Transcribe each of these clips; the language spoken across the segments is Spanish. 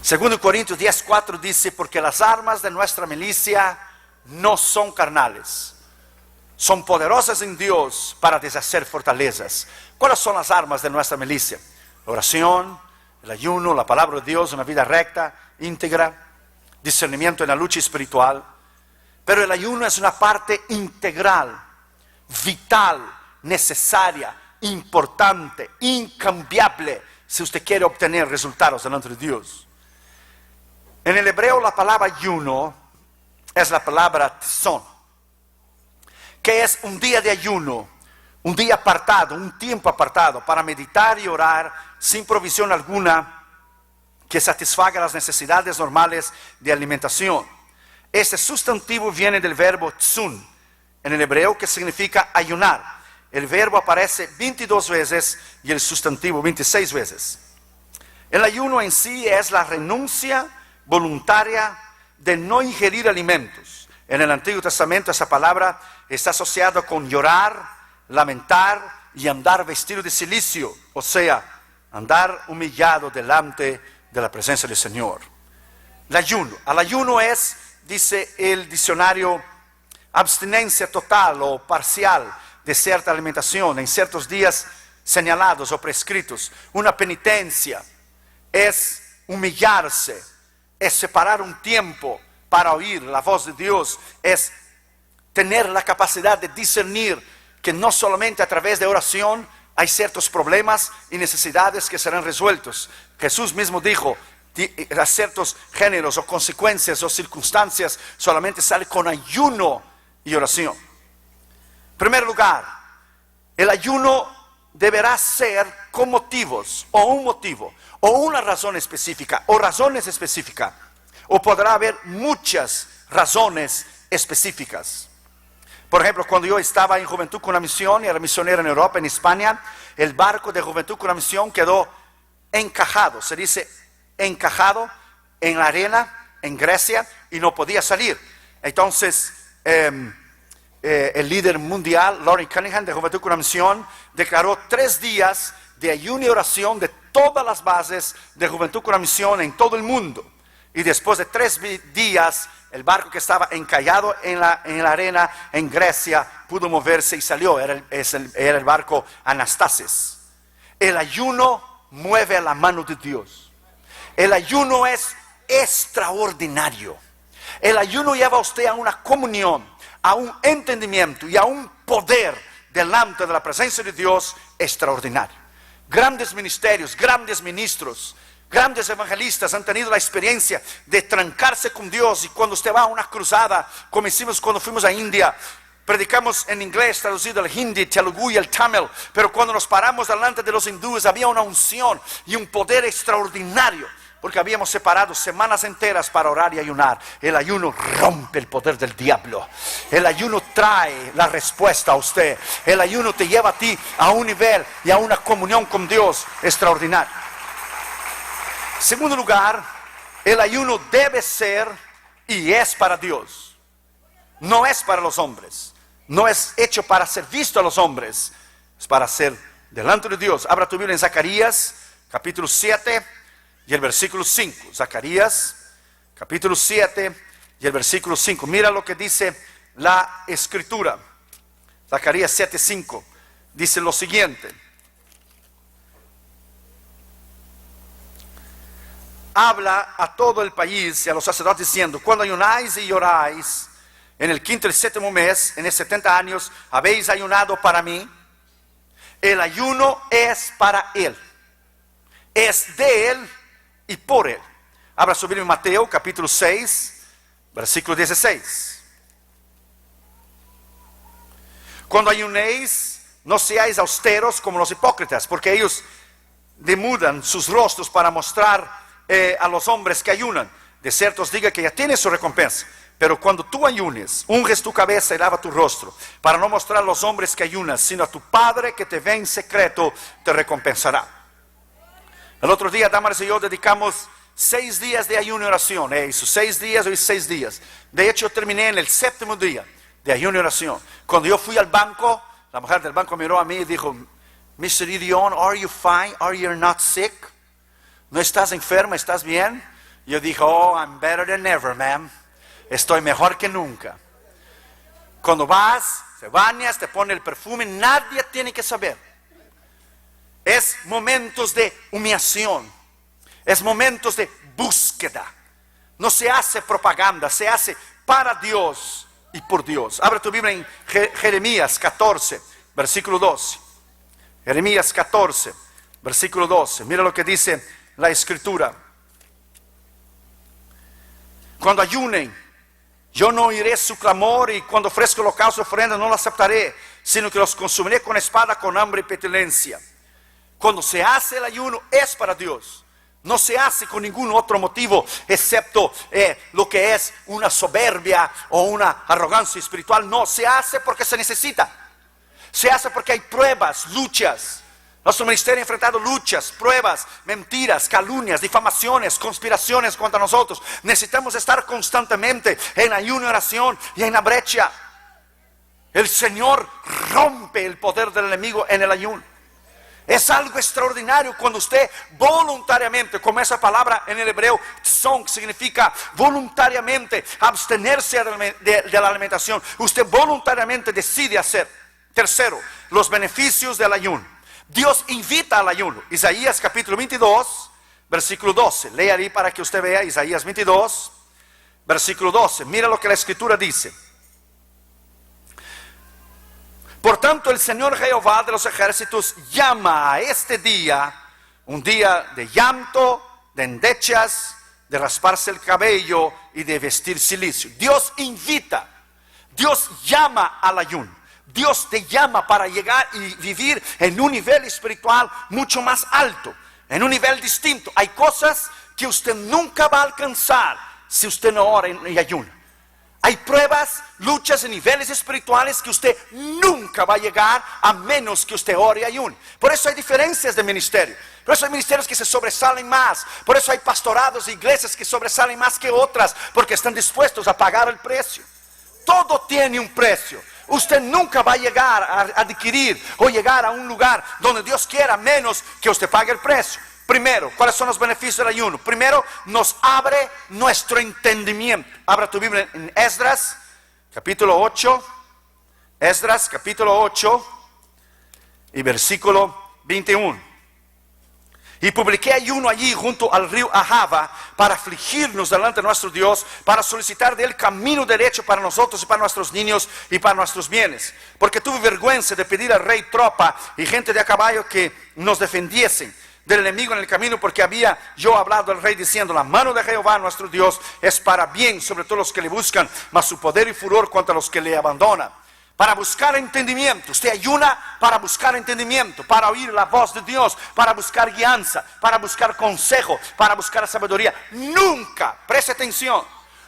Segundo Corintios 10:4 dice, porque las armas de nuestra milicia no son carnales, son poderosas en Dios para deshacer fortalezas. ¿Cuáles son las armas de nuestra milicia? La oración, el ayuno, la palabra de Dios, una vida recta, íntegra, discernimiento en la lucha espiritual. Pero el ayuno es una parte integral, vital, necesaria, importante, incambiable, si usted quiere obtener resultados delante de Dios. En el hebreo la palabra ayuno es la palabra tzon, que es un día de ayuno, un día apartado, un tiempo apartado para meditar y orar sin provisión alguna que satisfaga las necesidades normales de alimentación. Este sustantivo viene del verbo tzun, en el hebreo, que significa ayunar. El verbo aparece 22 veces y el sustantivo 26 veces. El ayuno en sí es la renuncia voluntaria de no ingerir alimentos. En el Antiguo Testamento esa palabra está asociada con llorar, lamentar y andar vestido de cilicio, o sea, andar humillado delante de la presencia del Señor. El ayuno. Al ayuno es, dice el diccionario, abstinencia total o parcial de cierta alimentación en ciertos días señalados o prescritos. Una penitencia es humillarse, es separar un tiempo para oír la voz de Dios, es tener la capacidad de discernir que no solamente a través de oración hay ciertos problemas y necesidades que serán resueltos. Jesús mismo dijo, a ciertos géneros o consecuencias o circunstancias solamente sale con ayuno y oración. En primer lugar, el ayuno deberá ser con motivos o un motivo o una razón específica o razones específicas, o podrá haber muchas razones específicas. Por ejemplo, cuando yo estaba en Juventud con la Misión y era misionero en Europa, en España, el barco de Juventud con la Misión quedó encajado, se dice encajado en la arena en Grecia y no podía salir. Entonces el líder mundial, Lawrence Cunningham, de Juventud con la Misión, declaró 3 días de ayuno y oración de todas las bases de Juventud con la Misión en todo el mundo. Y después de 3 días, el barco que estaba encallado en la arena en Grecia pudo moverse y salió. Era el barco Anastasis. El ayuno mueve la mano de Dios. El ayuno es extraordinario. El ayuno lleva a usted a una comunión, a un entendimiento y a un poder delante de la presencia de Dios extraordinario. Grandes ministerios, grandes ministros, grandes evangelistas han tenido la experiencia de trancarse con Dios. Y cuando usted va a una cruzada, como hicimos cuando fuimos a India, predicamos en inglés traducido al hindi, telugu y el tamil, pero cuando nos paramos delante de los hindúes había una unción y un poder extraordinario, porque habíamos separado semanas enteras para orar y ayunar. El ayuno rompe el poder del diablo. El ayuno trae la respuesta a usted. El ayuno te lleva a ti a un nivel y a una comunión con Dios extraordinaria. Segundo lugar, el ayuno debe ser y es para Dios. No es para los hombres. No es hecho para ser visto a los hombres. Es para ser delante de Dios. Abra tu Biblia en Zacarías, capítulo 7 y el versículo 5. Zacarías, capítulo 7 y el versículo 5. Mira lo que dice la Escritura. Zacarías 7:5. Dice lo siguiente. Habla a todo el país y a los sacerdotes diciendo: cuando ayunáis y oráis, en el 5º y 7º mes, en 70 años, habéis ayunado para mí. El ayuno es para Él. Es de Él y por Él. Abra su Biblia en Mateo, capítulo 6, versículo 16. Cuando ayunéis, no seáis austeros como los hipócritas, porque ellos demudan sus rostros para mostrar a los hombres que ayunan. De cierto os digo que ya tienes su recompensa. Pero cuando tú ayunes, unges tu cabeza y lava tu rostro, para no mostrar a los hombres que ayunas, sino a tu Padre que te ve en secreto, te recompensará. El otro día, Damaris y yo dedicamos 6 días de ayuno y oración. Esos 6 días, hoy 6 días. De hecho, terminé en el 7º día de ayuno y oración. Cuando yo fui al banco, la mujer del banco miró a mí y dijo: Mr. Gideon, are you fine? Are you not sick? ¿No estás enferma? ¿Estás bien? Yo dije, oh, I'm better than ever, man. Estoy mejor que nunca. Cuando vas, te bañas, te pones el perfume, nadie tiene que saber. Es momentos de humillación. Es momentos de búsqueda. No se hace propaganda, se hace para Dios y por Dios. Abre tu Biblia en Jeremías 14, versículo 12. Jeremías 14, versículo 12. Mira lo que dice la Escritura. Cuando ayunen, yo no oiré su clamor, y cuando ofrezco holocausto y ofrenda no lo aceptaré, sino que los consumiré con espada, con hambre y pestilencia. Cuando se hace el ayuno es para Dios. No se hace con ningún otro motivo excepto lo que es una soberbia o una arrogancia espiritual. No, se hace porque se necesita. Se hace porque hay pruebas, luchas. Nuestro ministerio ha enfrentado luchas, pruebas, mentiras, calumnias, difamaciones, conspiraciones contra nosotros. Necesitamos estar constantemente en ayuno y oración y en la brecha. El Señor rompe el poder del enemigo en el ayuno. Es algo extraordinario cuando usted voluntariamente, como esa palabra en el hebreo, tzon, significa voluntariamente abstenerse de la alimentación. Usted voluntariamente decide hacer. Tercero, los beneficios del ayuno. Dios invita al ayuno. Isaías capítulo 22, versículo 12. Lea ahí para que usted vea Isaías 22, versículo 12. Mira lo que la Escritura dice. Por tanto, el Señor Jehová de los ejércitos llama a este día un día de llanto, de endechas, de rasparse el cabello y de vestir cilicio. Dios invita, Dios llama al ayuno. Dios te llama para llegar y vivir en un nivel espiritual mucho más alto, en un nivel distinto. Hay cosas que usted nunca va a alcanzar si usted no ora y ayuna. Hay pruebas, luchas en niveles espirituales que usted nunca va a llegar a menos que usted ore y ayune. Por eso hay diferencias de ministerio. Por eso hay ministerios que se sobresalen más. Por eso hay pastorados e iglesias que sobresalen más que otras, porque están dispuestos a pagar el precio. Todo tiene un precio. Usted nunca va a llegar a adquirir o llegar a un lugar donde Dios quiera menos que usted pague el precio. Primero, ¿cuáles son los beneficios del ayuno? Primero, nos abre nuestro entendimiento. Abra tu Biblia en Esdras, capítulo 8. Esdras, capítulo 8 y versículo 21. Y publiqué ayuno allí junto al río Ahava para afligirnos delante de nuestro Dios, para solicitar de él camino derecho para nosotros y para nuestros niños y para nuestros bienes. Porque tuve vergüenza de pedir al rey tropa y gente de a caballo que nos defendiesen del enemigo en el camino, porque había yo hablado al rey diciendo: la mano de Jehová nuestro Dios es para bien sobre todos los que le buscan, mas su poder y furor contra los que le abandonan. Para buscar entendimiento. Usted ayuna para buscar entendimiento, para oír la voz de Dios, para buscar guianza, para buscar consejo, para buscar sabiduría. Nunca, preste atención,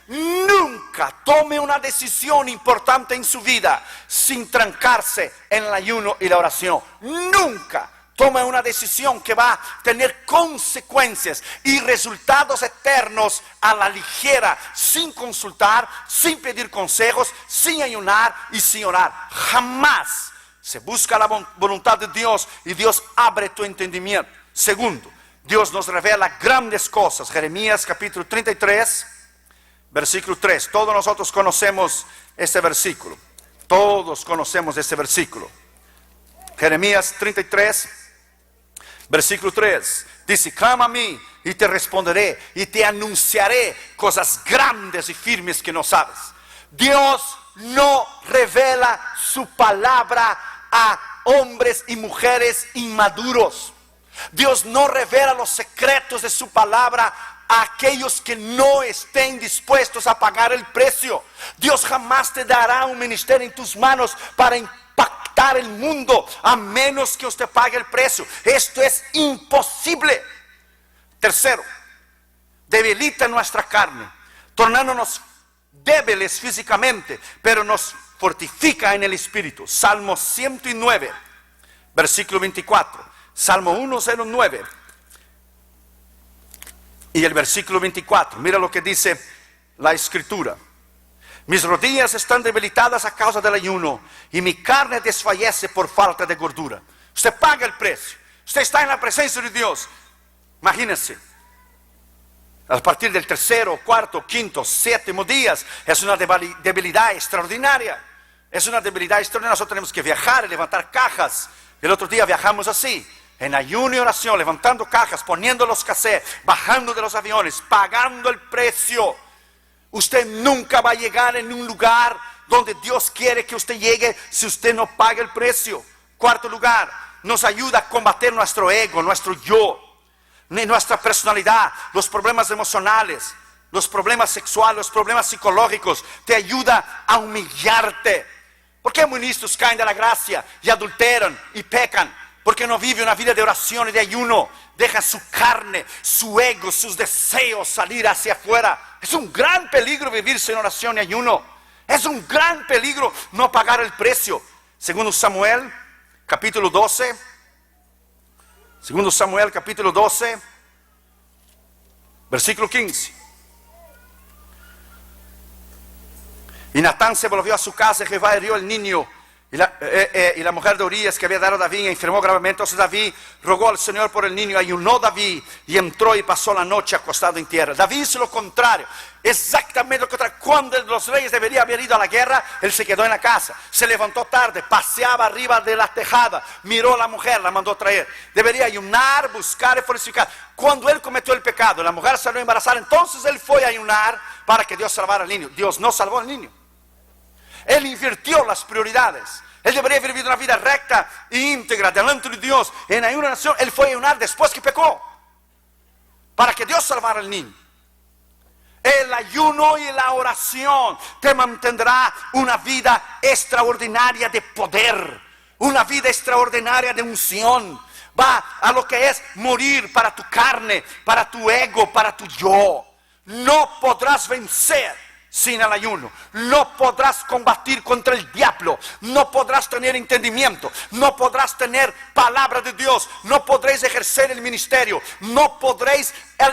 nunca tome una decisión importante en su vida sin trancarse en el ayuno y la oración. Nunca tome una decisión que va a tener consecuencias y resultados eternos a la ligera, sin consultar, sin pedir consejos, sin ayunar y sin orar. Jamás se busca la voluntad de Dios y Dios abre tu entendimiento. Segundo, Dios nos revela grandes cosas. Jeremías capítulo 33, versículo 3. Todos nosotros conocemos este versículo. Todos conocemos este versículo. Jeremías 33, versículo 3, dice: clama a mí y te responderé y te anunciaré cosas grandes y firmes que no sabes. Dios no revela su palabra a hombres y mujeres inmaduros. Dios no revela los secretos de su palabra a aquellos que no estén dispuestos a pagar el precio. Dios jamás te dará un ministerio en tus manos para impactar el mundo a menos que usted pague el precio. Esto es imposible. Tercero, debilita nuestra carne, tornándonos débiles físicamente, pero nos fortifica en el espíritu. Salmo 109, versículo 24. Salmo 109 y el versículo 24. Mira lo que dice la Escritura: mis rodillas están debilitadas a causa del ayuno y mi carne desfallece por falta de gordura. Usted paga el precio. Usted está en la presencia de Dios. Imagínense, A partir del tercero, cuarto, quinto, séptimo días, es una debilidad extraordinaria. Es una debilidad extraordinaria. Nosotros tenemos que viajar y levantar cajas. El otro día viajamos así, en ayuno y oración, levantando cajas, poniendo los cassettes, bajando de los aviones, pagando el precio. Usted nunca va a llegar en un lugar donde Dios quiere que usted llegue si usted no paga el precio. Cuarto lugar, nos ayuda a combater nuestro ego, nuestro yo, nuestra personalidad, los problemas emocionales, los problemas sexuales, los problemas psicológicos. Te ayuda a humillarte. ¿Por qué ministros caen de la gracia y adulteran y pecan? Porque no viven una vida de oración y de ayuno. Dejan su carne, su ego, sus deseos salir hacia afuera. Es un gran peligro vivir sin oración y ayuno. Es un gran peligro no pagar el precio. Segundo Samuel, capítulo 12. Segundo Samuel, capítulo 12, versículo 15. Y Natán se volvió a su casa y Jehová hirió el niño. Y la mujer de Urías que había dado a David enfermó gravemente. Entonces David rogó al Señor por el niño. Ayunó David y entró y pasó la noche acostado en tierra. David hizo lo contrario, exactamente lo contrario. Cuando los reyes deberían haber ido a la guerra, él se quedó en la casa. Se levantó tarde, paseaba arriba de la tejada, miró a la mujer, la mandó traer. Debería ayunar, buscar y fortificar. Cuando él cometió el pecado, la mujer salió embarazada, entonces él fue a ayunar para que Dios salvara al niño. Dios no salvó al niño. Él invirtió las prioridades. Él debería haber vivido una vida recta e íntegra delante de Dios. En ayuno y oración, él fue a ayunar después que pecó, para que Dios salvara al niño. El ayuno y la oración te mantendrá una vida extraordinaria de poder, una vida extraordinaria de unción. Va a lo que es morir para tu carne, para tu ego, para tu yo. No podrás vencer sin el ayuno. No podrás combatir contra el diablo. No podrás tener entendimiento. No podrás tener palabra de Dios. No podréis ejercer el ministerio. No podréis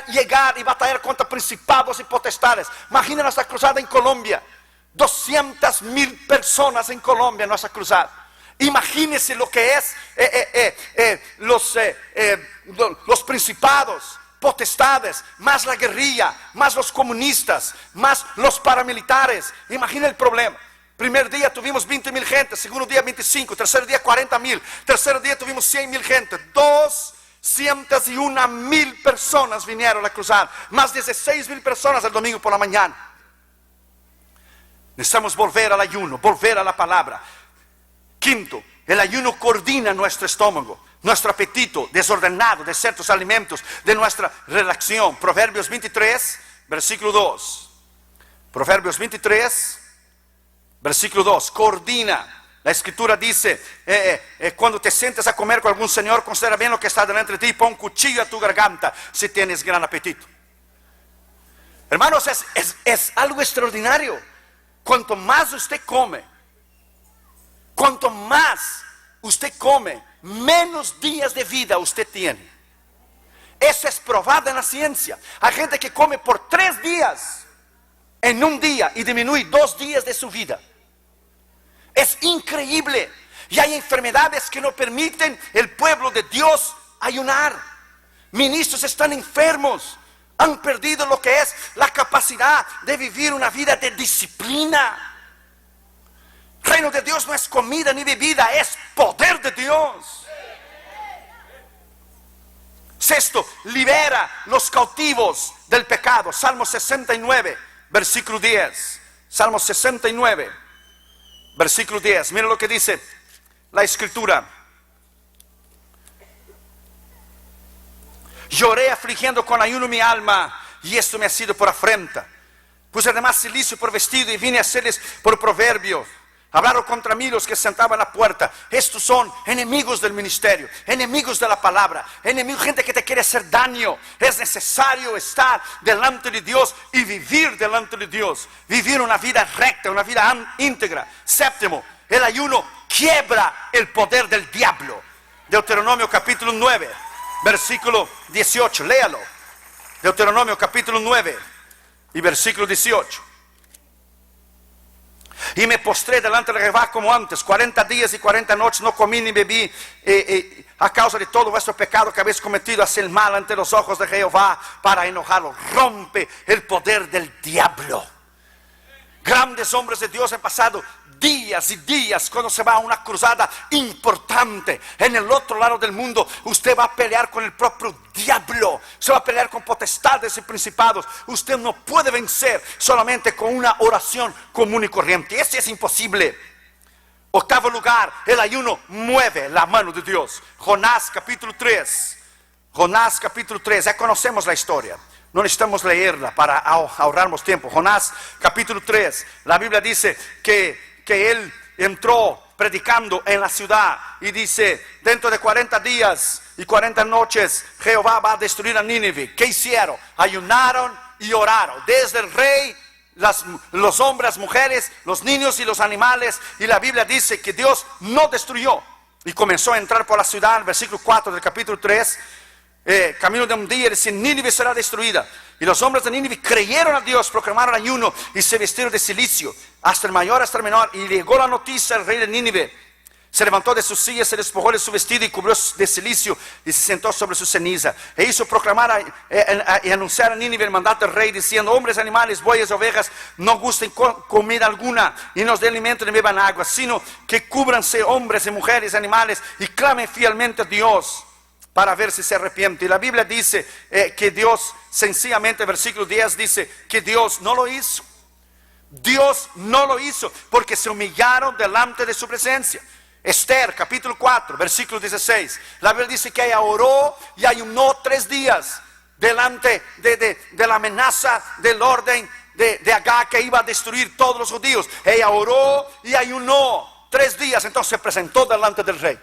llegar y batallar contra principados y potestades. Imagina nuestra cruzada en Colombia. 200,000 personas en Colombia, nuestra cruzada. Imagínense lo que es los principados, potestades, más la guerrilla, más los comunistas, más los paramilitares. Imagina el problema. Primer día tuvimos 20,000 gente, segundo día 25, tercer día 40,000, tercer día tuvimos 100,000 gente. 201,000 personas vinieron a la cruzada, más 16,000 personas el domingo por la mañana. Necesitamos volver al ayuno, volver a la palabra. Quinto, el ayuno coordina nuestro estómago, nuestro apetito desordenado de ciertos alimentos, de nuestra relación. Proverbios 23, versículo 2. Proverbios 23, versículo 2. Coordina. La escritura dice, cuando te sientes a comer con algún señor, considera bien lo que está delante de ti y pon un cuchillo a tu garganta si tienes gran apetito. Hermanos, es algo extraordinario. Cuanto más usted come, cuanto más usted come, menos días de vida usted tiene. Eso es probado en la ciencia. Hay gente que come por 3 días en un día y disminuye 2 días de su vida. Es increíble. Y hay enfermedades que no permiten el pueblo de Dios ayunar. Ministros están enfermos, han perdido lo que es la capacidad de vivir una vida de disciplina. Reino de Dios no es comida ni bebida, es poder de Dios. Sexto, libera los cautivos del pecado. Salmo 69, versículo 10. Salmo 69, versículo 10. Mira lo que dice la escritura. Lloré afligiendo con ayuno mi alma, y esto me ha sido por afrenta. Puse además cilicio por vestido y vine a hacerles por proverbio. Hablaron contra mí los que se sentaban a la puerta. Estos son enemigos del ministerio, enemigos de la palabra, enemigos, gente que te quiere hacer daño. Es necesario estar delante de Dios y vivir delante de Dios. Vivir una vida recta, una vida íntegra. Séptimo, el ayuno quiebra el poder del diablo. Deuteronomio capítulo 9, versículo 18. Léalo. Deuteronomio capítulo 9 y versículo 18. Y me postré delante de Jehová como antes, 40 días y 40 noches no comí ni bebí, a causa de todo vuestro pecado que habéis cometido, hacer el mal ante los ojos de Jehová para enojarlo. Rompe el poder del diablo. Grandes hombres de Dios han pasado días y días cuando se va a una cruzada importante en el otro lado del mundo. Usted va a pelear con el propio diablo, se va a pelear con potestades y principados. Usted no puede vencer solamente con una oración común y corriente. Eso es imposible. Octavo lugar, el ayuno mueve la mano de Dios. Jonás capítulo 3. Jonás capítulo 3, ya conocemos la historia. No necesitamos leerla para ahorrarnos tiempo. Jonás capítulo 3, la Biblia dice que él entró predicando en la ciudad y dice: dentro de 40 días y 40 noches Jehová va a destruir a Nínive. ¿Qué hicieron? Ayunaron y oraron. Desde el rey, los hombres, las mujeres, los niños y los animales. Y la Biblia dice que Dios no destruyó. Y comenzó a entrar por la ciudad, el versículo 4 del capítulo 3. Camino de un día, dice: Nínive será destruida. Y los hombres de Nínive creyeron a Dios, proclamaron ayuno y se vistieron de cilicio, hasta el mayor hasta el menor. Y llegó la noticia al rey de Nínive. Se levantó de su silla, se despojó de su vestido y cubrió de cilicio y se sentó sobre su ceniza. E hizo proclamar y anunciar a Nínive el mandato del rey, diciendo: hombres, animales, bueyes, ovejas, no gusten comida alguna y no den alimento ni beban agua, sino que cúbranse hombres y mujeres, animales, y clamen fielmente a Dios para ver si se arrepiente. Y la Biblia dice que Dios, sencillamente, versículo 10 dice que Dios no lo hizo. Dios no lo hizo porque se humillaron delante de su presencia. Esther capítulo 4 versículo 16, la Biblia dice que ella oró y ayunó 3 días delante de la amenaza del orden de Agag, que iba a destruir todos los judíos. Ella oró y ayunó 3 días, entonces se presentó delante del rey.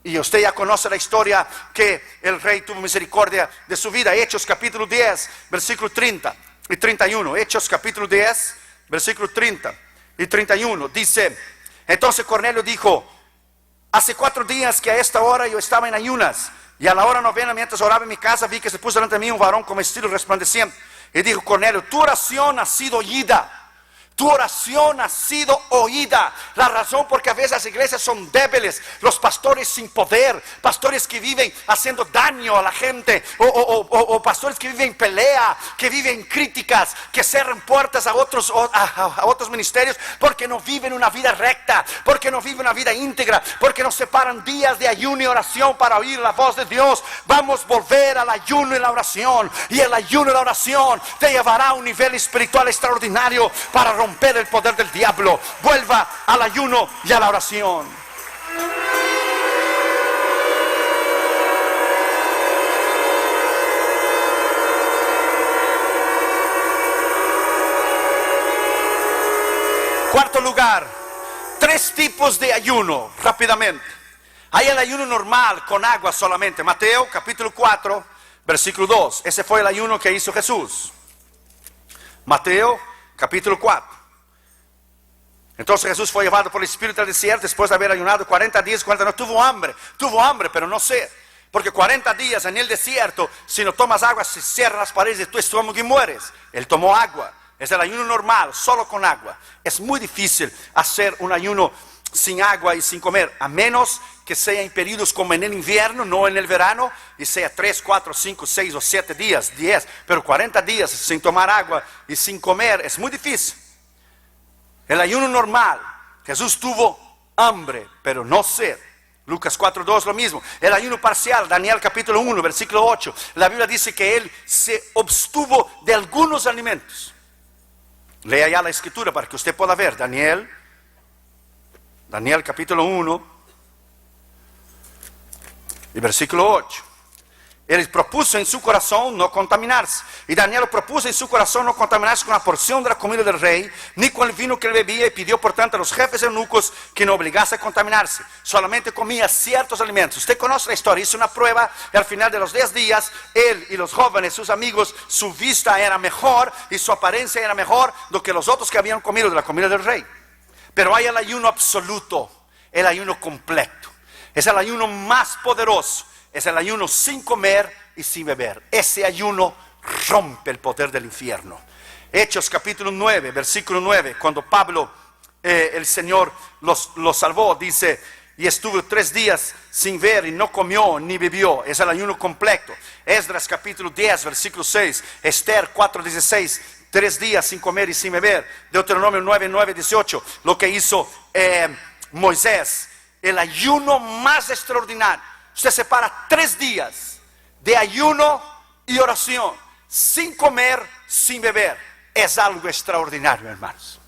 Y usted ya conoce la historia, que el rey tuvo misericordia de su vida. Hechos capítulo 10, versículo 30 y 31. Hechos capítulo 10, versículo 30 y 31. Dice: entonces Cornelio dijo: hace 4 días que a esta hora yo estaba en ayunas, y a la hora novena, mientras oraba en mi casa, vi que se puso delante de mí un varón con vestido resplandeciente. Y dijo Cornelio: tu oración ha sido oída. Tu oración ha sido oída. La razón porque a veces las iglesias son débiles, los pastores sin poder, pastores que viven haciendo daño a la gente, o pastores que viven en pelea, que viven en críticas, que cierran puertas a otros ministerios, porque no viven una vida recta, porque no viven una vida íntegra, porque no separan días de ayuno y oración para oír la voz de Dios. Vamos a volver al ayuno y la oración, y el ayuno y la oración te llevará a un nivel espiritual extraordinario para romper el poder del diablo. Vuelva al ayuno y a la oración. Cuarto lugar, 3 tipos de ayuno, rápidamente. Hay el ayuno normal con agua solamente. Mateo capítulo 4 versículo 2. Ese fue el ayuno que hizo Jesús. Mateo capítulo 4. Entonces Jesús fue llevado por el Espíritu al desierto después de haber ayunado 40 días, 40 noches. Tuvo hambre, pero no sed. Porque 40 días en el desierto, si no tomas agua, se cierran las paredes de tu estómago y mueres. Él tomó agua. Es el ayuno normal, solo con agua. Es muy difícil hacer un ayuno sin agua y sin comer, a menos que sea en periodos como en el invierno, no en el verano, y sea 3, 4, 5, 6 o 7 días, 10, pero 40 días sin tomar agua y sin comer es muy difícil. El ayuno normal, Jesús tuvo hambre, pero no sed. Lucas 4:2 lo mismo. El ayuno parcial, Daniel capítulo 1, versículo 8, la Biblia dice que él se abstuvo de algunos alimentos. Lea ya la escritura para que usted pueda ver. Daniel capítulo 1 y versículo 8. Él propuso en su corazón no contaminarse. Y Daniel propuso en su corazón no contaminarse con la porción de la comida del rey, ni con el vino que él bebía, y pidió por tanto a los jefes eunucos que no obligase a contaminarse. Solamente comía ciertos alimentos. Usted conoce la historia, hizo una prueba y al final de los 10 días, él y los jóvenes, sus amigos, su vista era mejor y su apariencia era mejor do que los otros que habían comido de la comida del rey. Pero hay el ayuno absoluto, el ayuno completo. Es el ayuno más poderoso. Es el ayuno sin comer y sin beber. Ese ayuno rompe el poder del infierno. Hechos capítulo 9, versículo 9. Cuando Pablo el Señor los salvó. Dice, y estuvo 3 días sin ver y no comió ni bebió. Es el ayuno completo. Esdras capítulo 10, versículo 6. Esther 4:16. 3 días sin comer y sin beber. Deuteronomio 9, 18. Lo que hizo Moisés. El ayuno más extraordinario. Usted separa 3 días de ayuno y oración, sin comer, sin beber. Es algo extraordinario, hermanos.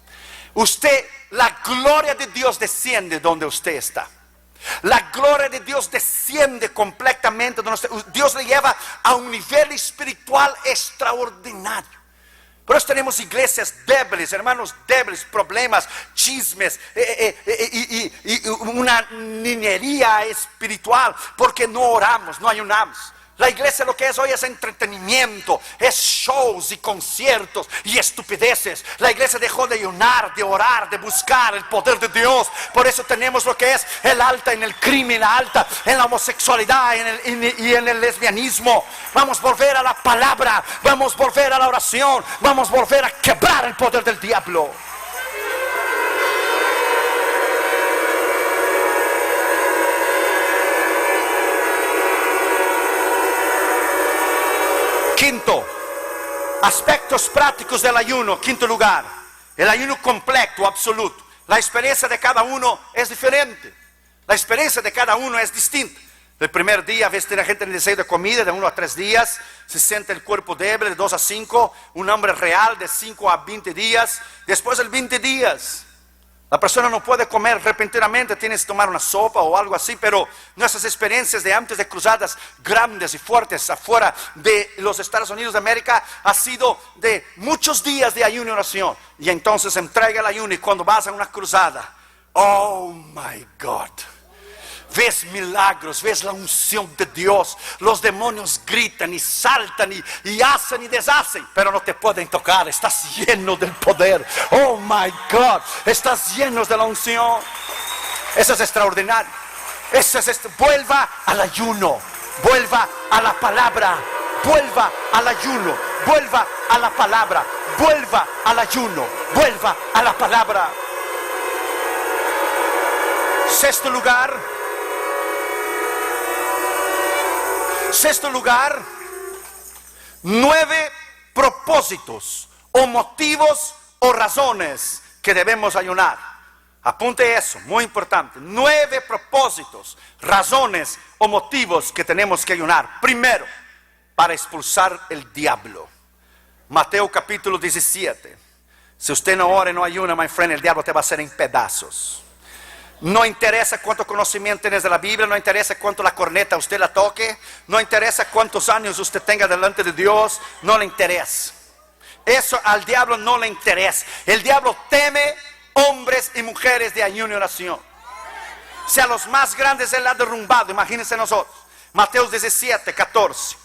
La gloria de Dios desciende donde usted está. La gloria de Dios desciende completamente donde usted. Dios le lleva a un nivel espiritual extraordinario. Por eso tenemos iglesias débiles, hermanos débiles, problemas, chismes y una niñería espiritual, porque no oramos, no ayunamos. La iglesia lo que es hoy es entretenimiento, es shows y conciertos y estupideces. La iglesia dejó de ayunar, de orar, de buscar el poder de Dios. Por eso tenemos lo que es el alta en el crimen, la alta en la homosexualidad y en el lesbianismo. Vamos a volver a la palabra, vamos a volver a la oración, vamos a volver a quebrar el poder del diablo. Quinto, aspectos prácticos del ayuno. Quinto lugar, el ayuno completo, absoluto. La experiencia de cada uno es diferente. La experiencia de cada uno es distinta. El primer día, a veces tiene gente en el deseo de comida de 1 a 3 días. Se siente el cuerpo débil de 2 a 5. Un hambre real de 5 a 20 días. Después de 20 días, la persona no puede comer repentinamente, tienes que tomar una sopa o algo así, pero nuestras experiencias de antes de cruzadas grandes y fuertes afuera de los Estados Unidos de América ha sido de muchos días de ayuno y oración. Y entonces entrega el ayuno y cuando vas a una cruzada, oh my God, ves milagros, ves la unción de Dios. Los demonios gritan y saltan y hacen y deshacen, pero no te pueden tocar. Estás lleno del poder. Oh my God, estás lleno de la unción. Eso es extraordinario. Vuelva al ayuno, vuelva a la palabra, vuelva al ayuno, vuelva a la palabra, vuelva al ayuno, vuelva a la palabra. Sexto lugar, 9 propósitos o motivos o razones que debemos ayunar. Apunte eso, muy importante. 9 propósitos, razones o motivos que tenemos que ayunar. Primero, para expulsar el diablo. Mateo capítulo 17. Si usted no ora y no ayuna, my friend, el diablo te va a hacer en pedazos. No interesa cuánto conocimiento tienes de la Biblia, no interesa cuánto la corneta usted la toque, no interesa cuántos años usted tenga delante de Dios, no le interesa. Eso al diablo no le interesa. El diablo teme hombres y mujeres de ayuno y oración. Si a los más grandes él ha derrumbado, imagínense nosotros. Mateo 17, 14.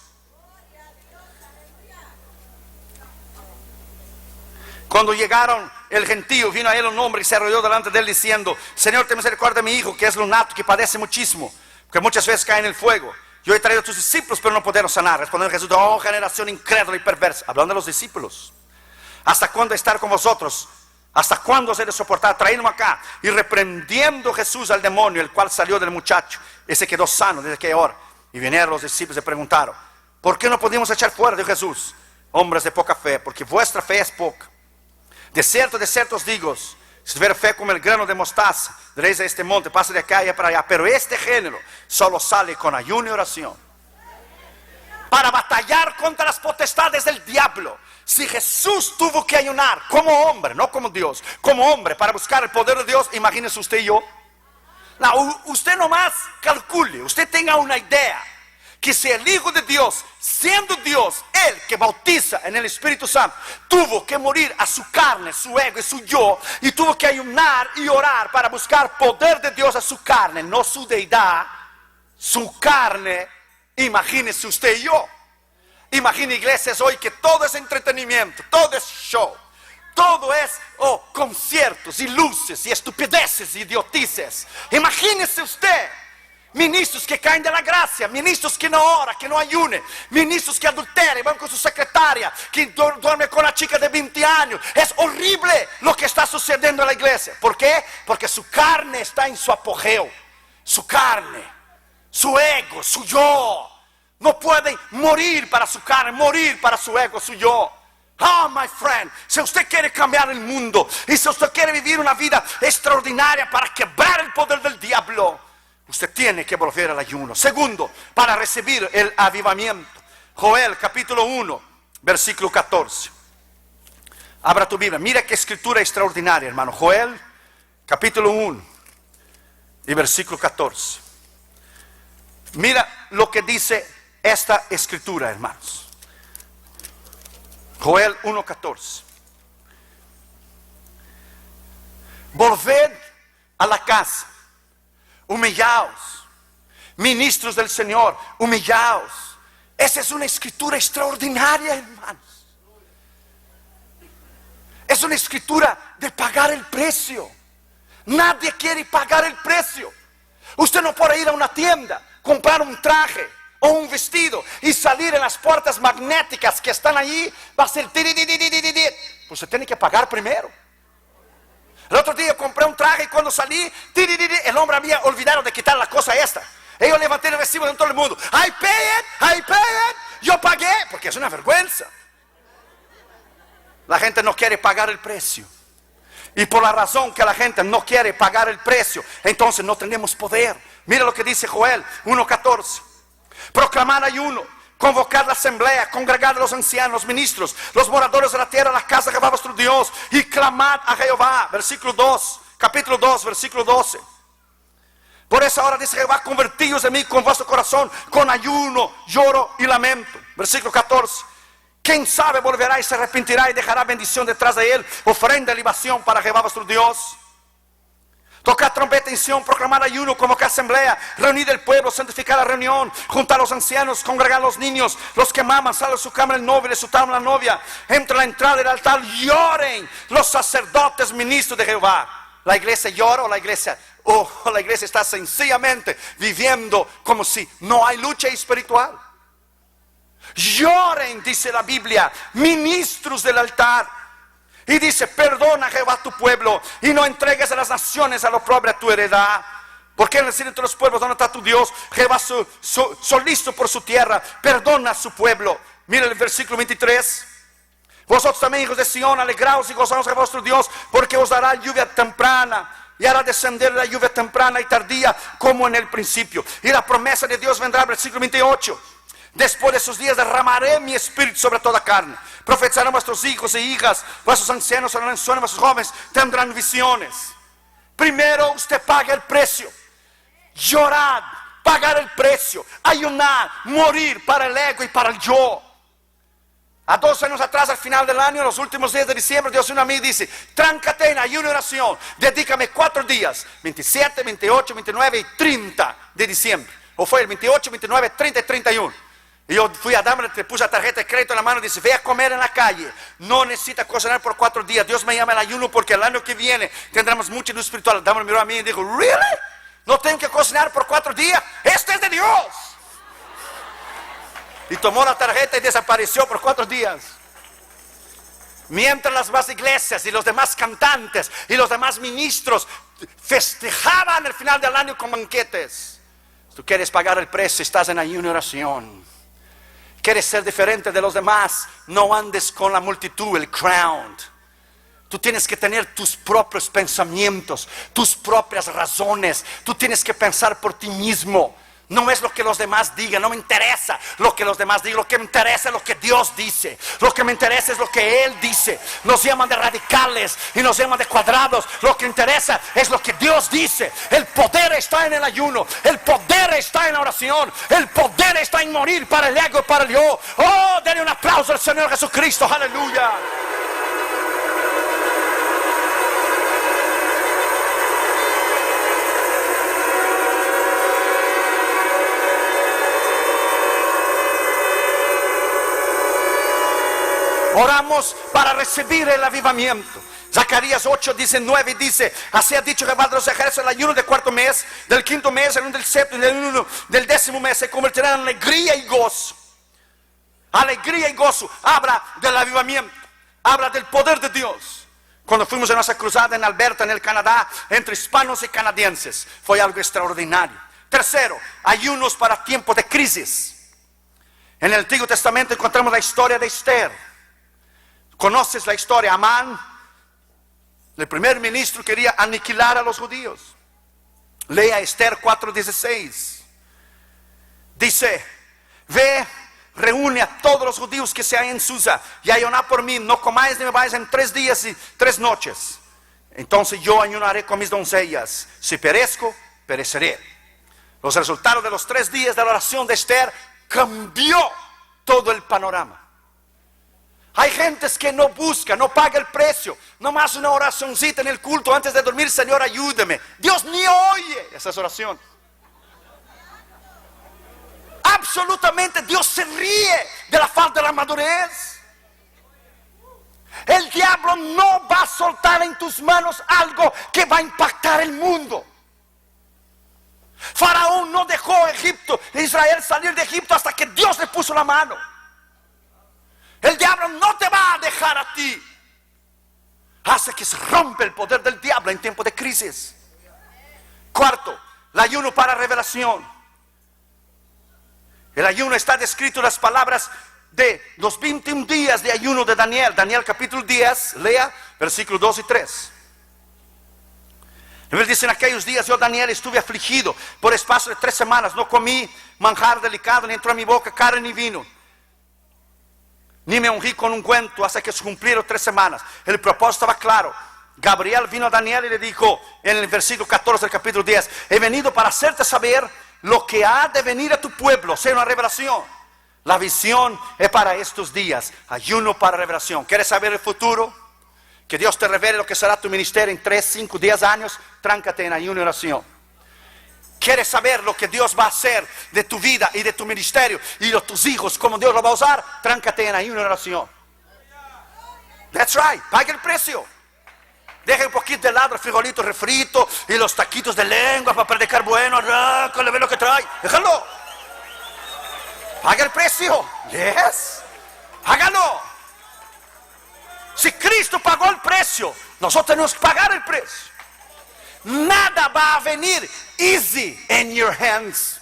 Cuando llegaron, el gentío, vino a él un hombre y se arrodilló delante de él diciendo: Señor, ten misericordia de mi hijo, que es lunático, que padece muchísimo, que muchas veces cae en el fuego. Yo he traído a tus discípulos, pero no pudieron sanar. Respondió Jesús: oh, generación incrédula y perversa. Hablando de los discípulos. ¿Hasta cuándo estar con vosotros? ¿Hasta cuándo os he de soportar? Traídme acá. Y reprendiendo Jesús al demonio, el cual salió del muchacho, ese quedó sano desde aquella hora. Y vinieron los discípulos y preguntaron: ¿por qué no pudimos echar fuera? De Jesús: hombres de poca fe, porque vuestra fe es poca. De cierto os digo, si tuviera fe como el grano de mostaza, diréis a este monte: pasa de acá y para allá. Pero este género solo sale con ayuno y oración. Para batallar contra las potestades del diablo. Si Jesús tuvo que ayunar como hombre, no como Dios, como hombre, para buscar el poder de Dios, imagínese usted y yo. No, usted nomás calcule, usted tenga una idea, que si el Hijo de Dios, siendo Dios, Él que bautiza en el Espíritu Santo, tuvo que morir a su carne, su ego y su yo, y tuvo que ayunar y orar para buscar poder de Dios a su carne, no su deidad, su carne. Imagínese usted y yo. Imagine iglesias hoy que todo es entretenimiento, todo es show, todo es conciertos y luces y estupideces y idiotices. Imagínese usted Ministros que caen de la gracia, ministros que no oran, que no ayunen, ministros que adulteran, van con su secretaria, que duermen con la chica de 20 años. Es horrible lo que está sucediendo en la iglesia. ¿Por qué? Porque su carne está en su apogeo. Su carne, su ego, su yo. No pueden morir para su carne, morir para su ego, su yo. Oh, my friend, si usted quiere cambiar el mundo y si usted quiere vivir una vida extraordinaria para quebrar el poder del diablo, usted tiene que volver al ayuno. Segundo, para recibir el avivamiento. Joel capítulo 1, versículo 14. Abra tu Biblia. Mira qué escritura extraordinaria, hermano. Joel capítulo 1 y versículo 14. Mira lo que dice esta escritura, hermanos. Joel 1:14. Volved a la casa, humillaos, ministros del Señor, humillaos. Esa es una escritura extraordinaria, hermanos. Es una escritura de pagar el precio. Nadie quiere pagar el precio. Usted no puede ir a una tienda, comprar un traje o un vestido y salir en las puertas magnéticas que están allí. Va a ser pues usted tiene que pagar primero. El otro día compré un traje y cuando salí, el hombre había olvidado de quitar la cosa esta. Y yo levanté el recibo de todo el mundo. I pay it. Yo pagué, porque es una vergüenza. La gente no quiere pagar el precio. Y por la razón que la gente no quiere pagar el precio, entonces no tenemos poder. Mira lo que dice Joel 1:14. Proclamar ayuno, convocar la asamblea, congregar a los ancianos, los ministros, los moradores de la tierra, la casa de Jehová vuestro Dios, y clamad a Jehová. Versículo 2, capítulo 2, versículo 12. Por esa hora dice Jehová: convertíos de mí con vuestro corazón, con ayuno, lloro y lamento. Versículo 14. Quién sabe volverá y se arrepentirá y dejará bendición detrás de él, ofrenda y libación para Jehová vuestro Dios. Tocar trompeta en Sión, proclamar ayuno, convocar asamblea, reunir el pueblo, santificar la reunión, juntar a los ancianos, congregar a los niños, los que maman, sale de su cámara el novio, de su cámara la novia, entre la entrada del altar, lloren los sacerdotes ministros de Jehová. La iglesia llora o la iglesia está sencillamente viviendo como si no hay lucha espiritual. Lloren, dice la Biblia, ministros del altar. Y dice: perdona, Jehová, tu pueblo, y no entregues a las naciones a lo oprobio a tu heredad. Porque en el cielo entre los pueblos, ¿dónde está tu Dios? Jehová solícito por su tierra, perdona a su pueblo. Mira el versículo 23. Vosotros también, hijos de Sión, alegraos y gozaos a vuestro Dios, porque os dará lluvia temprana, y hará descender la lluvia temprana y tardía, como en el principio. Y la promesa de Dios vendrá, versículo 28. Después de esos días derramaré mi espíritu sobre toda carne. Profetizarán vuestros hijos e hijas, vuestros ancianos harán sueños, vuestros jóvenes tendrán visiones. Primero usted paga el precio. Llorar, pagar el precio, ayunar, morir para el ego y para el yo. A 2 años atrás, al final del año, en los últimos días de diciembre, Dios vino a mí y dice: tráncate en ayuno y oración, dedícame 4 días, 27, 28, 29 y 30 de diciembre. O fue el 28, 29, 30 y 31. Y yo fui a darme, le puse la tarjeta de crédito en la mano y dice: ve a comer en la calle, no necesita cocinar por 4 días. Dios me llama al ayuno porque el año que viene tendremos mucha luz espiritual. Dame miró a mí y dijo: ¿really? ¿No tengo que cocinar por 4 días? Este es de Dios. Y tomó la tarjeta y desapareció por 4 días. Mientras las demás iglesias y los demás cantantes y los demás ministros festejaban el final del año con banquetes. Tú quieres pagar el precio, estás en ayuno y oración. Quieres ser diferente de los demás, no andes con la multitud, el crowd. Tú tienes que tener tus propios pensamientos, tus propias razones. Tú tienes que pensar por ti mismo. No es lo que los demás digan, no me interesa lo que los demás digan. Lo que me interesa es lo que Dios dice. Lo que me interesa es lo que Él dice. Nos llaman de radicales y nos llaman de cuadrados. Lo que interesa es lo que Dios dice. El poder está en el ayuno. El poder está en la oración. El poder está en morir para el ego y para el yo. Oh, denle un aplauso al Señor Jesucristo. Aleluya. Oramos para recibir el avivamiento. Zacarías 8:19 dice: así ha dicho Jehová de los ejércitos, el ayuno del cuarto mes, del quinto mes, el ayuno del séptimo, del décimo mes se convertirá en alegría y gozo. Alegría y gozo. Habla del avivamiento, habla del poder de Dios. Cuando fuimos a nuestra cruzada en Alberta, en el Canadá, entre hispanos y canadienses, fue algo extraordinario. Tercero, ayunos para tiempos de crisis. En el Antiguo Testamento encontramos la historia de Esther. ¿Conoces la historia? Amán, el primer ministro, quería aniquilar a los judíos. Lea Esther 4:16. Dice: ve, reúne a todos los judíos que se hallan en Susa y ayuná por mí, no comáis ni bebáis en 3 días y 3 noches. Entonces yo ayunaré con mis doncellas. Si perezco, pereceré. Los resultados de los 3 días de la oración de Esther cambió todo el panorama. Hay gentes que no busca, no paga el precio. Nomás una oracioncita en el culto antes de dormir: Señor, ayúdame. Dios ni oye esas oraciones. Absolutamente, Dios se ríe de la falta de la madurez. El diablo no va a soltar en tus manos algo que va a impactar el mundo. Faraón no dejó Israel salir de Egipto hasta que Dios le puso la mano. El diablo no te va a dejar a ti. Hace que se rompe el poder del diablo en tiempo de crisis. Cuarto, el ayuno para revelación. El ayuno está descrito en las palabras de los 21 días de ayuno de Daniel. Daniel capítulo 10, lea versículos 2 y 3. Él dice: en aquellos días yo, Daniel, estuve afligido por espacio de 3 semanas. No comí manjar delicado, ni entró a mi boca carne ni vino, ni me ungí con ungüento hasta que se cumplieron 3 semanas. El propósito estaba claro. Gabriel vino a Daniel y le dijo en el versículo 14 del capítulo 10: he venido para hacerte saber lo que ha de venir a tu pueblo. O sea, una revelación. La visión es para estos días. Ayuno para revelación. ¿Quieres saber el futuro? Que Dios te revele lo que será tu ministerio en 3, 5, 10 años. Tráncate en ayuno y oración. ¿Quieres saber lo que Dios va a hacer de tu vida y de tu ministerio y de tus hijos, cómo Dios lo va a usar? Tráncate en ayuno y oración. That's right. Paga el precio. Deja un poquito de lado el frijolito refrito y los taquitos de lengua para predicar bueno. Arráncale, ve lo que trae. Déjalo. Paga el precio. Yes. Págalo. Si Cristo pagó el precio, nosotros tenemos que pagar el precio. Nada va a venir easy in your hands.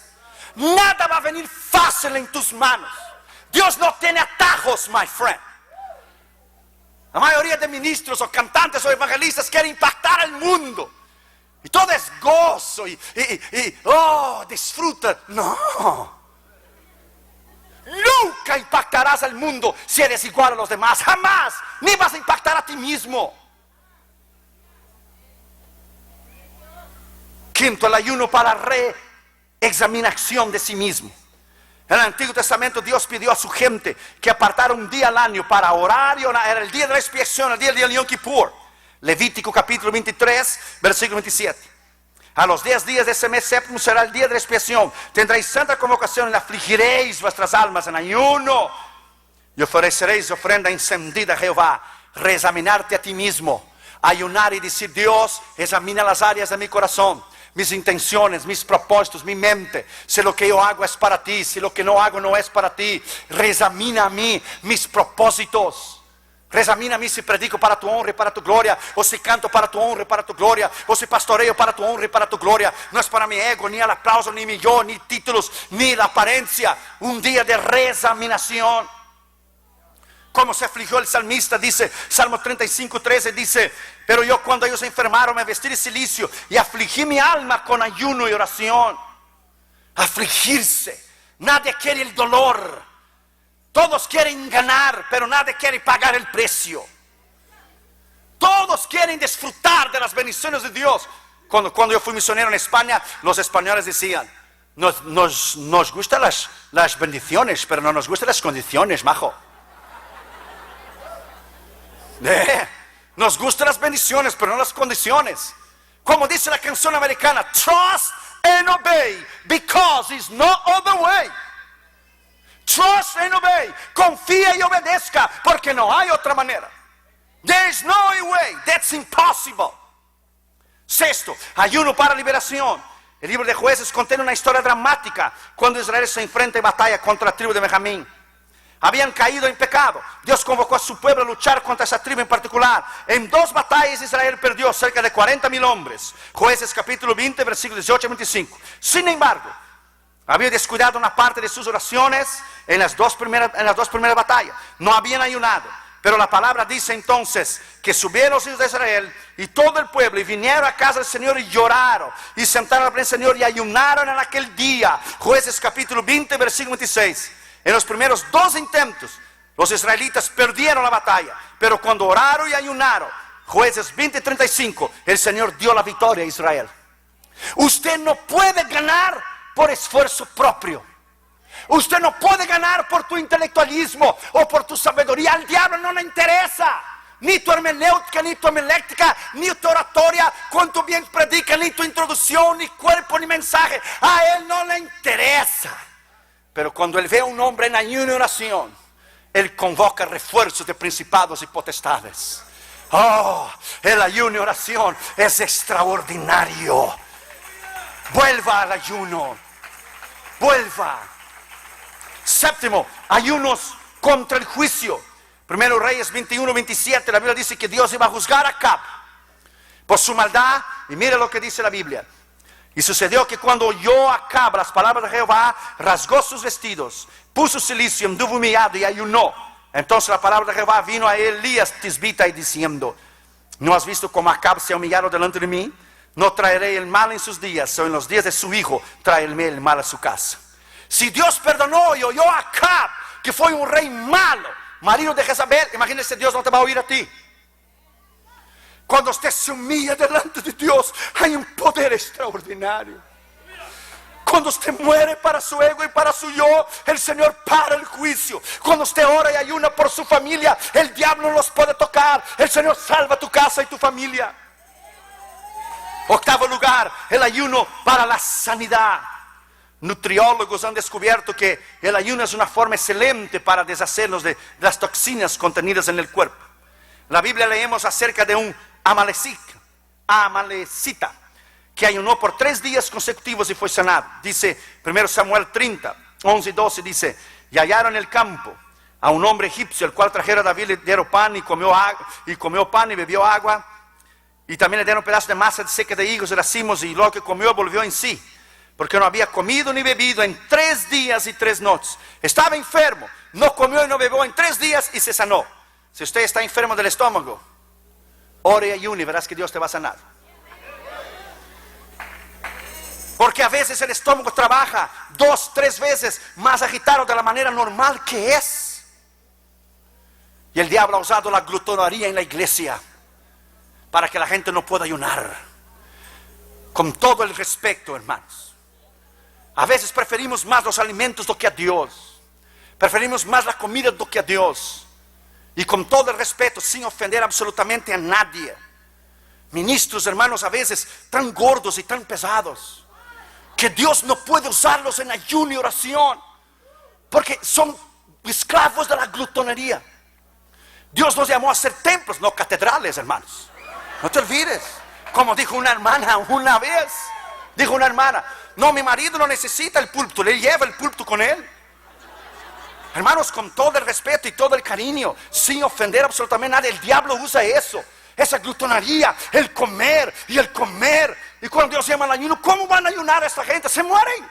Nada va a venir fácil en tus manos. Dios no tiene atajos, my friend. La mayoría de ministros o cantantes o evangelistas quieren impactar al mundo. Y todo es gozo y disfruta. No. Nunca impactarás al mundo si eres igual a los demás. Jamás. Ni vas a impactar a ti mismo. Quinto, el ayuno para reexaminación de sí mismo. En el Antiguo Testamento Dios pidió a su gente que apartara un día al año para orar y orar. Era el día de la expiación, el día del Yom Kippur. Levítico capítulo 23, versículo 27. A los 10 días de ese mes séptimo será el día de la expiación. Tendréis santa convocación y afligiréis vuestras almas en ayuno. Y ofreceréis ofrenda encendida a Jehová. Reexaminarte a ti mismo. Ayunar y decir: Dios, examina las áreas de mi corazón, mis intenciones, mis propósitos, mi mente. Si lo que yo hago es para ti, si lo que no hago no es para ti. Reexamina a mí mis propósitos. Reexamina a mí si predico para tu honra y para tu gloria, o si canto para tu honra y para tu gloria, o si pastoreo para tu honra y para tu gloria. No es para mi ego, ni el aplauso, ni mi yo, ni títulos, ni la apariencia. Un día de reexaminación. Como se afligió el salmista, dice Salmo 35:13, dice: pero yo, cuando ellos se enfermaron, me vestí de cilicio y afligí mi alma con ayuno y oración. Afligirse. Nadie quiere el dolor. Todos quieren ganar, pero nadie quiere pagar el precio. Todos quieren disfrutar de las bendiciones de Dios. Cuando yo fui misionero en España, los españoles decían: nos gustan las bendiciones, pero no nos gustan las condiciones, majo. Nos gustan las bendiciones, pero no las condiciones. Como dice la canción americana: trust and obey, because it's no other way. Trust and obey. Confía y obedezca, porque no hay otra manera. There's no way. That's impossible. Sexto, ayuno para liberación. El libro de Jueces contiene una historia dramática cuando Israel se enfrenta en batalla contra la tribu de Benjamín. Habían caído en pecado. Dios convocó a su pueblo a luchar contra esa tribu en particular. En 2 batallas Israel perdió cerca de 40,000 hombres. Jueces capítulo 20, versículos 18 y 25. Sin embargo, había descuidado una parte de sus oraciones en las dos primeras batallas. No habían ayunado. Pero la palabra dice entonces que subieron los hijos de Israel y todo el pueblo y vinieron a casa del Señor y lloraron y sentaron al Señor y ayunaron en aquel día. Jueces capítulo 20, versículo 26. En los primeros 2 intentos los israelitas perdieron la batalla, pero cuando oraron y ayunaron, Jueces 20, 35, el Señor dio la victoria a Israel. Usted no puede ganar por esfuerzo propio. Usted no puede ganar por tu intelectualismo o por tu sabiduría. Al diablo no le interesa ni tu hermenéutica, ni tu homilética, ni tu oratoria, cuánto bien predica, ni tu introducción, ni cuerpo, ni mensaje. A él no le interesa. Pero cuando él ve a un hombre en ayuno y oración, él convoca refuerzos de principados y potestades. Oh, el ayuno y oración es extraordinario. Vuelva al ayuno. Vuelva. Séptimo, ayunos contra el juicio. Primero Reyes 21, 27, la Biblia dice que Dios iba a juzgar a Acab por su maldad. Y mire lo que dice la Biblia. Y sucedió que cuando oyó Acab las palabras de Jehová, rasgó sus vestidos, puso cilicio, anduvo humillado y ayunó. Entonces la palabra de Jehová vino a Elías tisbita y diciendo: ¿no has visto cómo Acab se ha humillado delante de mí? No traeré el mal en sus días, o en los días de su hijo traeré el mal a su casa. Si Dios perdonó y oyó a Acab, que fue un rey malo, marido de Jezabel, imagínese, Dios no te va a oír a ti. Cuando usted se humilla delante de Dios, hay un poder extraordinario. Cuando usted muere para su ego y para su yo, el Señor para el juicio. Cuando usted ora y ayuna por su familia, el diablo no los puede tocar. El Señor salva tu casa y tu familia. Octavo lugar, el ayuno para la sanidad. Nutriólogos han descubierto que el ayuno es una forma excelente para deshacernos de las toxinas contenidas en el cuerpo. En la Biblia leemos acerca de un amalecita que ayunó por 3 días consecutivos y fue sanado. Dice 1 Samuel 30, 11 y 12, dice: y hallaron en el campo a un hombre egipcio, el cual trajeron a David, le dieron pan y comió pan y bebió agua. Y también le dieron pedazos de masa seca de higos y racimos, y lo que comió volvió en sí, porque no había comido ni bebido en 3 días y 3 noches. Estaba enfermo, no comió y no bebió en 3 días y se sanó. Si usted está enfermo del estómago, ore y ayune y verás que Dios te va a sanar. Porque a veces el estómago trabaja 2, 3 veces más agitado de la manera normal que es. Y el diablo ha usado la glutonería en la iglesia para que la gente no pueda ayunar. Con todo el respeto, hermanos, a veces preferimos más los alimentos do que a Dios. Preferimos más la comida do que a Dios. Y con todo el respeto, sin ofender absolutamente a nadie. Ministros, hermanos, a veces tan gordos y tan pesados, que Dios no puede usarlos en ayuno y oración, porque son esclavos de la glutonería. Dios nos llamó a ser templos, no catedrales, hermanos. No te olvides. Como dijo una hermana una vez, dijo una hermana: no, mi marido no necesita el púlpito, le lleva el púlpito con él. Hermanos, con todo el respeto y todo el cariño, sin ofender absolutamente a nadie, el diablo usa eso, esa glutonería, el comer y el comer. Y cuando Dios llama al ayuno, ¿cómo van a ayunar a esta gente? Se mueren.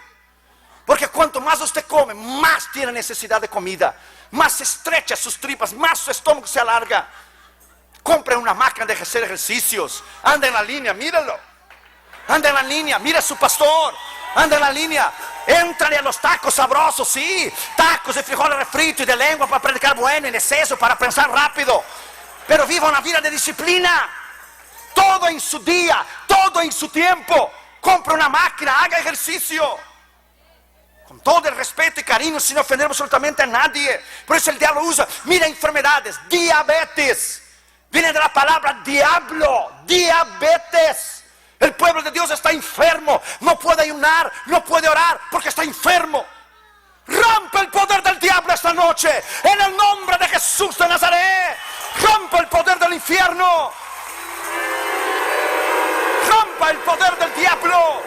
Porque cuanto más usted come, más tiene necesidad de comida, más se estrecha sus tripas, más su estómago se alarga. Compre una máquina de hacer ejercicios, anda en la línea, míralo. Anda en la línea, mira a su pastor. Anda en la línea, éntrale a los tacos sabrosos, sí. Tacos de frijoles refritos y de lengua para predicar bueno, en exceso, para pensar rápido. Pero viva una vida de disciplina. Todo en su día, todo en su tiempo. Compre una máquina, haga ejercicio. Con todo el respeto y cariño, sin ofender absolutamente a nadie. Por eso el diablo usa, mira, enfermedades, diabetes. Viene de la palabra diablo, diabetes. El pueblo de Dios está enfermo, no puede ayunar, no puede orar porque está enfermo. Rompe el poder del diablo esta noche en el nombre de Jesús de Nazaret. Rompa el poder del infierno. Rompa el poder del diablo.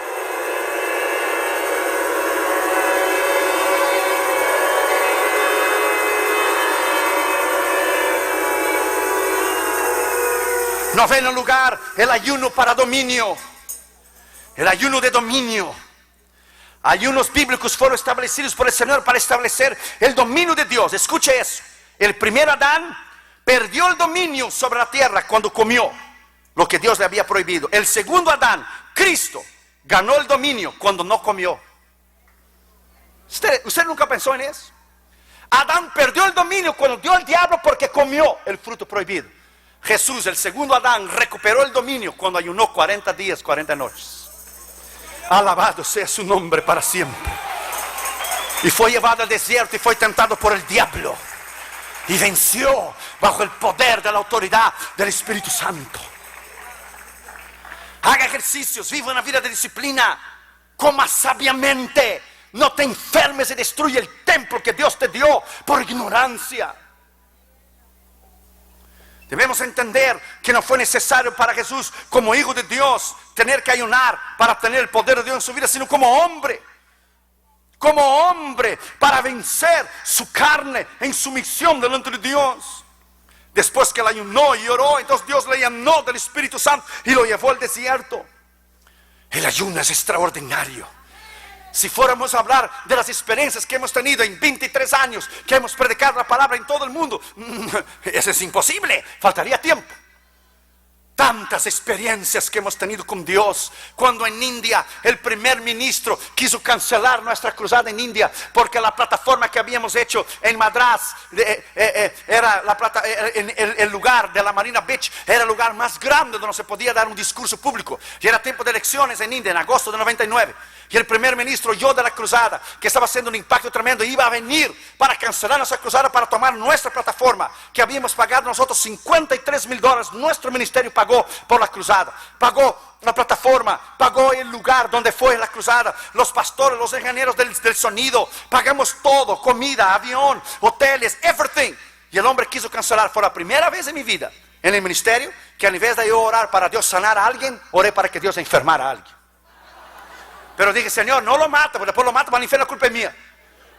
Noveno lugar, el ayuno para dominio. El ayuno de dominio. Ayunos bíblicos fueron establecidos por el Señor para establecer el dominio de Dios. Escuche eso. El primer Adán perdió el dominio sobre la tierra cuando comió lo que Dios le había prohibido. El segundo Adán, Cristo, ganó el dominio cuando no comió. ¿Usted nunca pensó en eso? Adán perdió el dominio cuando dio al diablo porque comió el fruto prohibido. Jesús, el segundo Adán, recuperó el dominio cuando ayunó 40 días, 40 noches. Alabado sea su nombre para siempre. Y fue llevado al desierto y fue tentado por el diablo. Y venció bajo el poder de la autoridad del Espíritu Santo. Haga ejercicios, viva una vida de disciplina. Coma sabiamente. No te enfermes y destruye el templo que Dios te dio por ignorancia. Debemos entender que no fue necesario para Jesús, como hijo de Dios, tener que ayunar para tener el poder de Dios en su vida, sino como hombre. Como hombre, para vencer su carne en sumisión delante de Dios. Después que él ayunó y oró, entonces Dios le llenó del Espíritu Santo y lo llevó al desierto. El ayuno es extraordinario. Si fuéramos a hablar de las experiencias que hemos tenido en 23 años, que hemos predicado la palabra en todo el mundo, eso es imposible, faltaría tiempo. Tantas experiencias que hemos tenido con Dios. Cuando en India el primer ministro quiso cancelar nuestra cruzada en India, porque la plataforma que habíamos hecho en Madras era el lugar de la Marina Beach, era el lugar más grande donde se podía dar un discurso público. Y era tiempo de elecciones en India, en agosto de 99. Y el primer ministro oyó de la cruzada, que estaba haciendo un impacto tremendo, iba a venir para cancelar nuestra cruzada, para tomar nuestra plataforma, que habíamos pagado nosotros $53,000. Nuestro ministerio pagó por la cruzada, pagó la plataforma, pagó el lugar donde fue la cruzada, los pastores, los ingenieros del sonido, pagamos todo, comida, avión, hoteles, everything. Y el hombre quiso cancelar. Fue la primera vez en mi vida, en el ministerio, que a nivel de yo orar para Dios sanar a alguien, oré para que Dios enfermara a alguien. Pero dije, Señor, no lo mata, porque después lo mata, para el infierno, la culpa es mía.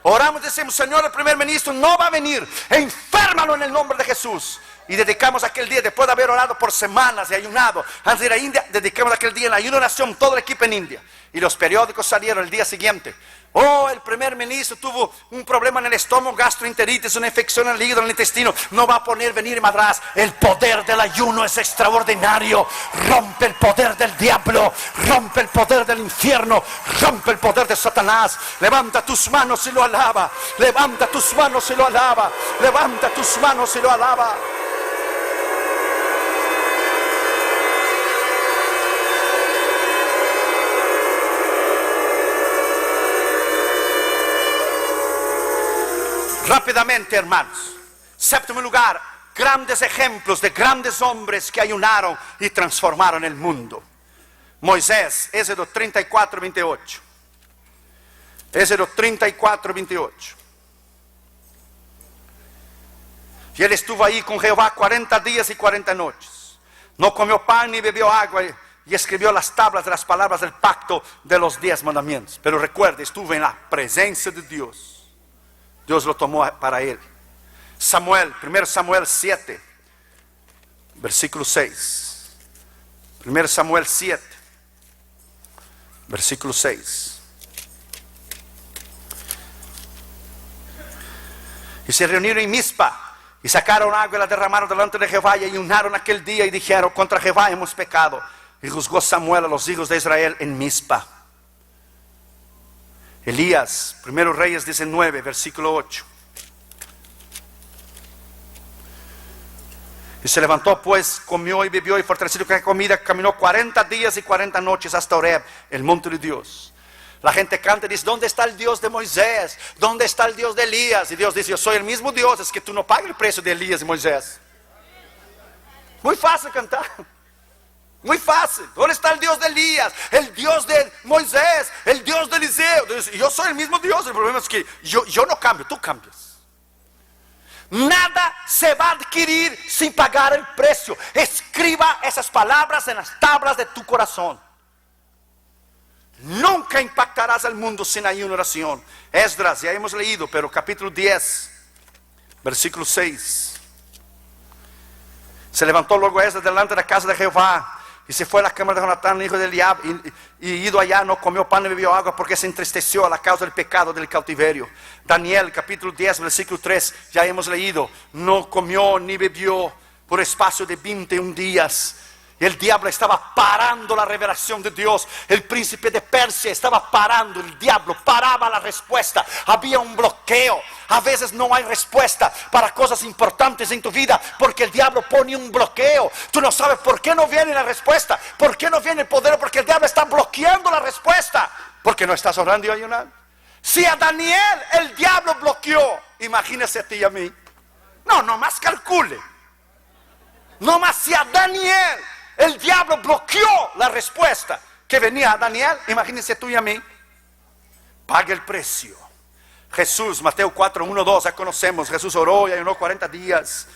Oramos y decimos, Señor, el primer ministro no va a venir, enférmalo en el nombre de Jesús. Y dedicamos aquel día, después de haber orado por semanas y ayunado, antes de ir a India, dedicamos aquel día en la ayuno nación, todo el equipo en India. Y los periódicos salieron el día siguiente. Oh, el primer ministro tuvo un problema en el estómago, gastroenteritis, una infección en el hígado, en el intestino. No va a poder venir en Madras. El poder del ayuno es extraordinario. Rompe el poder del diablo, rompe el poder del infierno, rompe el poder de Satanás. Levanta tus manos y lo alaba. Levanta tus manos y lo alaba. Levanta tus manos y lo alaba. Rápidamente, hermanos. Séptimo lugar, grandes ejemplos de grandes hombres que ayunaron y transformaron el mundo. Moisés, Éxodo 34, 28. Éxodo 34, 28. Y él estuvo ahí con Jehová 40 días y 40 noches. No comió pan ni bebió agua y escribió las tablas de las palabras del pacto de los 10 mandamientos. Pero recuerde, estuvo en la presencia de Dios. Dios lo tomó para él. Samuel, 1 Samuel 7, versículo 6. 1 Samuel 7, versículo 6. Y se reunieron en Mizpa y sacaron agua y la derramaron delante de Jehová y ayunaron aquel día y dijeron, contra Jehová hemos pecado. Y juzgó Samuel a los hijos de Israel en Mizpa. Elías, 1 Reyes 19, versículo 8. Y se levantó pues, comió y bebió y fortalecido con la comida, caminó 40 días y 40 noches hasta Horeb, el monte de Dios. La gente canta y dice, ¿dónde está el Dios de Moisés? ¿Dónde está el Dios de Elías? Y Dios dice, yo soy el mismo Dios, es que tú no pagas el precio de Elías y Moisés. Muy fácil cantar. Muy fácil. ¿Dónde está el Dios de Elías? El Dios de Moisés, el Dios de Eliseo. Yo soy el mismo Dios. El problema es que yo no cambio, tú cambias. Nada se va a adquirir sin pagar el precio. Escriba esas palabras en las tablas de tu corazón. Nunca impactarás al mundo sin ayuno y oración. Esdras, ya hemos leído, pero capítulo 10, versículo 6. Se levantó luego Esdras delante de la casa de Jehová y se fue a la cámara de Jonatán, hijo de Eliab, y ido allá no comió pan ni bebió agua, porque se entristeció a la causa del pecado del cautiverio. Daniel capítulo 10 versículo 3, ya hemos leído, no comió ni bebió por espacio de 21 días. El diablo estaba parando la revelación de Dios. El príncipe de Persia estaba parando. El diablo paraba la respuesta. Había un bloqueo. A veces no hay respuesta para cosas importantes en tu vida, porque el diablo pone un bloqueo. Tú no sabes por qué no viene la respuesta, por qué no viene el poder, porque el diablo está bloqueando la respuesta, porque no estás orando y ayunando. Si a Daniel el diablo bloqueó, imagínese a ti y a mí. No más calcule. No más si a Daniel el diablo bloqueó la respuesta que venía a Daniel, imagínense tú y a mí. Pague el precio. Jesús, Mateo 4, 1, 2, ya conocemos. Jesús oró y ayunó 40 días.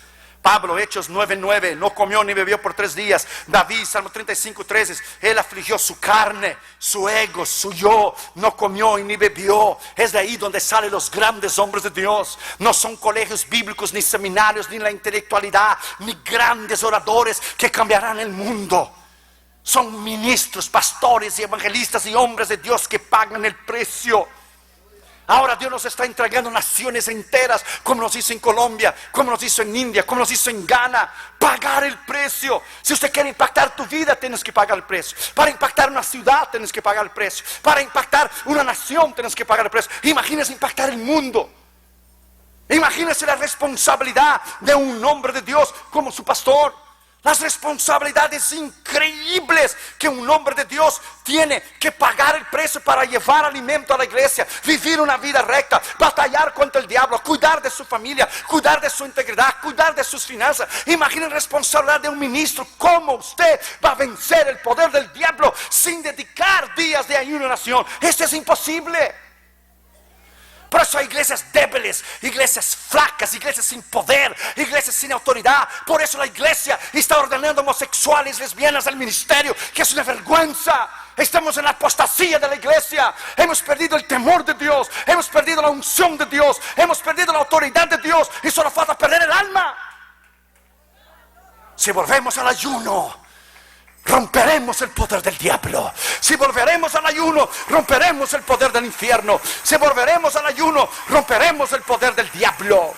Pablo, Hechos 9, 9, no comió ni bebió por 3 días. David, Salmo 35, 13, él afligió su carne, su ego, su yo, no comió y ni bebió. Es de ahí donde salen los grandes hombres de Dios. No son colegios bíblicos, ni seminarios, ni la intelectualidad, ni grandes oradores que cambiarán el mundo. Son ministros, pastores y evangelistas y hombres de Dios que pagan el precio. Ahora Dios nos está entregando naciones enteras, como nos hizo en Colombia, como nos hizo en India, como nos hizo en Ghana. Pagar el precio. Si usted quiere impactar tu vida, tienes que pagar el precio. Para impactar una ciudad, tienes que pagar el precio. Para impactar una nación, tienes que pagar el precio. Imagínese impactar el mundo. Imagínese la responsabilidad de un hombre de Dios como su pastor. Las responsabilidades increíbles que un hombre de Dios tiene que pagar el precio para llevar alimento a la iglesia, vivir una vida recta, batallar contra el diablo, cuidar de su familia, cuidar de su integridad, cuidar de sus finanzas. Imaginen la responsabilidad de un ministro. ¿Cómo usted va a vencer el poder del diablo sin dedicar días de ayuno y oración? Esto es imposible. Por eso hay iglesias débiles, iglesias flacas, iglesias sin poder, iglesias sin autoridad. Por eso la iglesia está ordenando homosexuales, lesbianas al ministerio, que es una vergüenza. Estamos en la apostasía de la iglesia. Hemos perdido el temor de Dios, hemos perdido la unción de Dios, hemos perdido la autoridad de Dios, y solo falta perder el alma. Si volvemos al ayuno, romperemos el poder del diablo. Si volveremos al ayuno, romperemos el poder del infierno. Si volveremos al ayuno, romperemos el poder del diablo.